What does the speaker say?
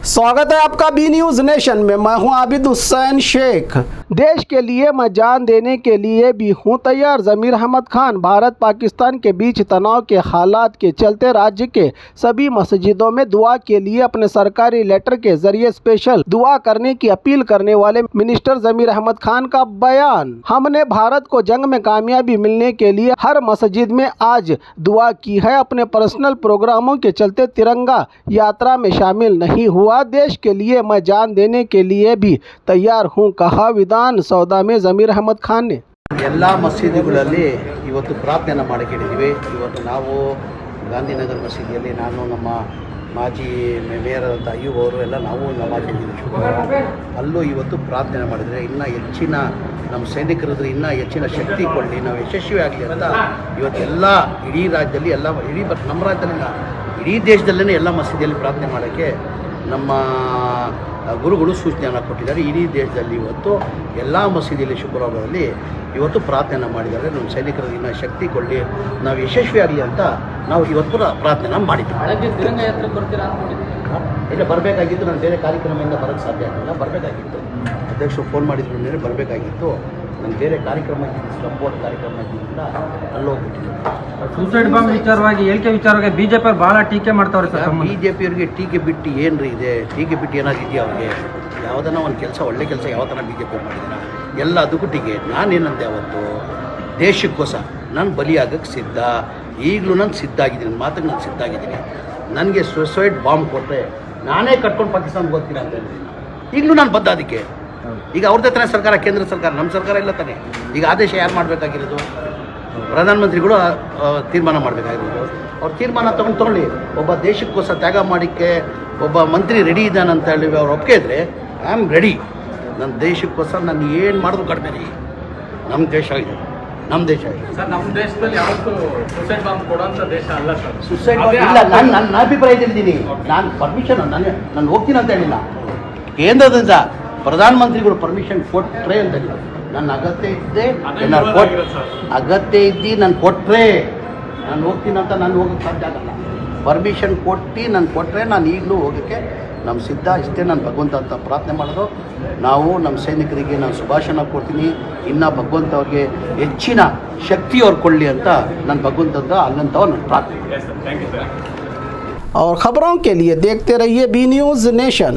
स्वागत है आपका बी न्यूज नेशन में। मैं हूं आबिद हुसैन शेख। देश के लिए मैं जान देने के लिए भी हूं तैयार। ज़मीर अहमद खान। भारत पाकिस्तान के बीच तनाव के हालात के चलते राज्य के सभी मस्जिदों में दुआ के लिए अपने सरकारी लेटर के जरिए स्पेशल दुआ करने की अपील करने वाले मिनिस्टर ज़मीर अहमद खान का बयान। हमने भारत को जंग में कामयाबी मिलने के लिए हर मस्जिद में आज दुआ की है। अपने पर्सनल प्रोग्रामों के चलते तिरंगा यात्रा में शामिल नहीं हुआ। देश के लिए मैं जान देने के लिए भी तैयार हूं, कहा विधान सौदा में ज़मीर अहमद खान ने। ಎಲ್ಲ ಮಸೀದಿಗಳಲ್ಲಿ ಇವತ್ತು ಪ್ರಾರ್ಥನೆ ಮಾಡಿ ಕೇಳಿದ್ದೀವಿ. ಇವತ್ತು ನಾವು ಗಾಂಧಿನಗರ ಮಸೀದಿಯಲ್ಲಿ ನಾನು ನಮ್ಮ ಮಾಜಿ ಮೇಯರ್ ಅಂತ ಅಯ್ಯೂಬ್ ಅವರು ಎಲ್ಲ ನಾವು ನಮಾಜ್ ಮಾಡಿದ್ದೀವಿ. ಅಲ್ಲೂ ಇವತ್ತು ಪ್ರಾರ್ಥನೆ ಮಾಡಿದರೆ ಇನ್ನೂ ಹೆಚ್ಚಿನ ನಮ್ಮ ಸೈನಿಕರಿದ್ರೆ ಇನ್ನೂ ಹೆಚ್ಚಿನ ಶಕ್ತಿ ಕೊಳ್ಳಿ, ನಾವು ಯಶಸ್ವಿ ಆಗಲಿ ಅಂತ ಇವತ್ತು ಎಲ್ಲ ಇಡೀ ರಾಜ್ಯದಲ್ಲಿ ಎಲ್ಲ ಇಡೀ ನಮ್ಮ ರಾಜ್ಯದಲ್ಲಿಲ್ಲ ಇಡೀ ದೇಶದಲ್ಲೇ ಎಲ್ಲ ಮಸೀದಿಯಲ್ಲಿ ಪ್ರಾರ್ಥನೆ ಮಾಡೋಕ್ಕೆ ನಮ್ಮ ಗುರುಗಳು ಸೂಚನೆಯನ್ನು ಕೊಟ್ಟಿದ್ದಾರೆ. ಇಡೀ ದೇಶದಲ್ಲಿ ಇವತ್ತು ಎಲ್ಲ ಮಸೀದಿಯಲ್ಲಿ ಶುಕ್ರವಾರದಲ್ಲಿ ಇವತ್ತು ಪ್ರಾರ್ಥನೆ ಮಾಡಿದ್ದಾರೆ. ನಮ್ಮ ಸೈನಿಕರಿಗೆ ಇನ್ನೂ ಶಕ್ತಿ ಕೊಳ್ಳಿ, ನಾವು ಯಶಸ್ವಿ ಆಗಲಿ ಅಂತ ನಾವು ಇವತ್ತು ಪ್ರಾರ್ಥನೆ ಮಾಡಿದ್ದೀವಿ. ಇಲ್ಲ ಬರಬೇಕಾಗಿತ್ತು, ನಾನು ಬೇರೆ ಕಾರ್ಯಕ್ರಮದಿಂದ ಬರೋಕ್ಕೆ ಸಾಧ್ಯ ಆಗಿಲ್ಲ. ಬರಬೇಕಾಗಿತ್ತು, ಅಧ್ಯಕ್ಷರು ಫೋನ್ ಮಾಡಿದ್ರು ಮೇಲೆ ಬರಬೇಕಾಗಿತ್ತು. ನಾನು ಬೇರೆ ಕಾರ್ಯಕ್ರಮ ಸಪೋರ್ಟ್ ಕಾರ್ಯಕ್ರಮ ಇದ್ದಿದ್ದರಿಂದ ಅಲ್ಲೋಗ್ಬಿಟ್ಟಿದ್ದೆ. ಸೂಸೈಡ್ ಬಾಂಬ್ ವಿಚಾರವಾಗಿ ಹೇಳಿಕೆ ವಿಚಾರವಾಗಿ ಬಿಜೆಪಿ ಭಾಳ ಟೀಕೆ ಮಾಡ್ತಾವ್ರೆ ಸರ್. ಬಿಜೆಪಿಯವ್ರಿಗೆ ಟೀಕೆ ಬಿಟ್ಟು ಏನ್ರಿ ಇದೆ? ಟೀಕೆ ಬಿಟ್ಟು ಏನಾದ್ರು ಇದೆಯಾ ಅವ್ರಿಗೆ? ಯಾವುದನ್ನ ಒಂದು ಕೆಲಸ ಒಳ್ಳೆ ಕೆಲಸ ಯಾವ ಥರ ಬಿಜೆಪಿ ಮಾಡಿದಾರ ಎಲ್ಲದಕ್ಕೂ ಟೀಕೆ. ನಾನೇನಂತೆ ಅವತ್ತು ದೇಶಕ್ಕೋಸ್ಕರ ನಾನು ಬಲಿಯಾಗಕ್ಕೆ ಸಿದ್ಧ, ಈಗಲೂ ನಾನು ಸಿದ್ಧ ಆಗಿದ್ದೀನಿ, ನನ್ನ ಮಾತಿಗೆ ನಾನು ಸಿದ್ಧ ಆಗಿದ್ದೀನಿ. ನನಗೆ ಸೂಸೈಡ್ ಬಾಂಬ್ ಕೊಟ್ಟರೆ ನಾನೇ ಕಟ್ಕೊಂಡು ಪಾಕಿಸ್ತಾನಕ್ಕೆ ಹೋಗ್ತೀನಿ ಅಂತ ಹೇಳಿದ್ದೀನಿ. ಈಗಲೂ ನಾನು ಬದ್ಧ ಅದಕ್ಕೆ. ಈಗ ಅವ್ರದ್ದೇ ತಾನೇ ಸರ್ಕಾರ, ಕೇಂದ್ರ ಸರ್ಕಾರ, ನಮ್ಮ ಸರ್ಕಾರ ಇಲ್ಲ ತಾನೆ. ಈಗ ಆದೇಶ ಯಾರು ಮಾಡಬೇಕಾಗಿರೋದು? ಪ್ರಧಾನಮಂತ್ರಿಗಳು ತೀರ್ಮಾನ ಮಾಡಬೇಕಾಗಿರೋದು. ಅವ್ರು ತೀರ್ಮಾನ ತೊಗೊಳ್ಳಿ. ಒಬ್ಬ ದೇಶಕ್ಕೋಸ್ಕರ ತ್ಯಾಗ ಮಾಡೋಕ್ಕೆ ಒಬ್ಬ ಮಂತ್ರಿ ರೆಡಿ ಇದ್ದಾನಂತ ಹೇಳಿ ಅವ್ರು ಒಪ್ಪಿಗೆ ಇದ್ದರೆ ಐ ಆಮ್ ರೆಡಿ. ನನ್ನ ದೇಶಕ್ಕೋಸ್ಕರ ನಾನು ಏನು ಮಾಡಿದ್ರು ಕಡಿಮೆ ರೀ. ನಮ್ಮ ದೇಶ ಇದೆ, ನಮ್ಮ ದೇಶ ಇದೆ ಸರ್. ನಮ್ಮ ದೇಶದಲ್ಲಿ ಯಾವತ್ತೂ ಸೂಸೈಡ್ ಬಾಂಬ್ ಕೊಡುವಂಥ ದೇಶ ಅಲ್ಲ ಸರ್. ಸೂಸೈಡ್ ಬಾಂಬ್ ಇಲ್ಲ. ನನ್ನ ಅಭಿಪ್ರಾಯ ಹೇಳಿದ್ದೀನಿ. ನಾನು ಪರ್ಮಿಷನ್ ನಾನು ಹೋಗ್ತೀನಿ ಅಂತ ಹೇಳಿಲ್ಲ. ಕೇಂದ್ರದಿಂದ ಪ್ರಧಾನಮಂತ್ರಿಗಳು ಪರ್ಮಿಷನ್ ಕೊಟ್ಟರೆ ಅಂತ ಹೇಳಿ ನನ್ನ ಅಗತ್ಯ ಇದ್ದೆ, ಅಗತ್ಯ ಇದ್ದು ನಾನು ಕೊಟ್ಟರೆ ನಾನು ಹೋಗ್ತೀನಿ ಅಂತ ನಾನು ಹೋಗೋಕ್ಕೆ ಸಾಧ್ಯ ಆಗಲ್ಲ. ಪರ್ಮಿಷನ್ ಕೊಟ್ಟು ನಾನು ಕೊಟ್ಟರೆ ನಾನು ಈಗಲೂ ಹೋಗೋಕ್ಕೆ ನಮ್ಮ ಸಿದ್ಧ. ಇಷ್ಟೇ ನಾನು ಭಗವಂತ ಅಂತ ಪ್ರಾರ್ಥನೆ ಮಾಡೋದು. ನಾವು ನಮ್ಮ ಸೈನಿಕರಿಗೆ ನಾನು ಶುಭಾಶಯ ಕೊಡ್ತೀನಿ. ಇನ್ನು ಭಗವಂತ ಅವ್ರಿಗೆ ಹೆಚ್ಚಿನ ಶಕ್ತಿ ಅವ್ರು ಕೊಳ್ಳಿ ಅಂತ ನಾನು ಭಗವಂತ ಅಲ್ಲಂತವ ನಾನು ಪ್ರಾರ್ಥನೆ. और खबरों के लिए देखते रहिए बी न्यूज नेशन।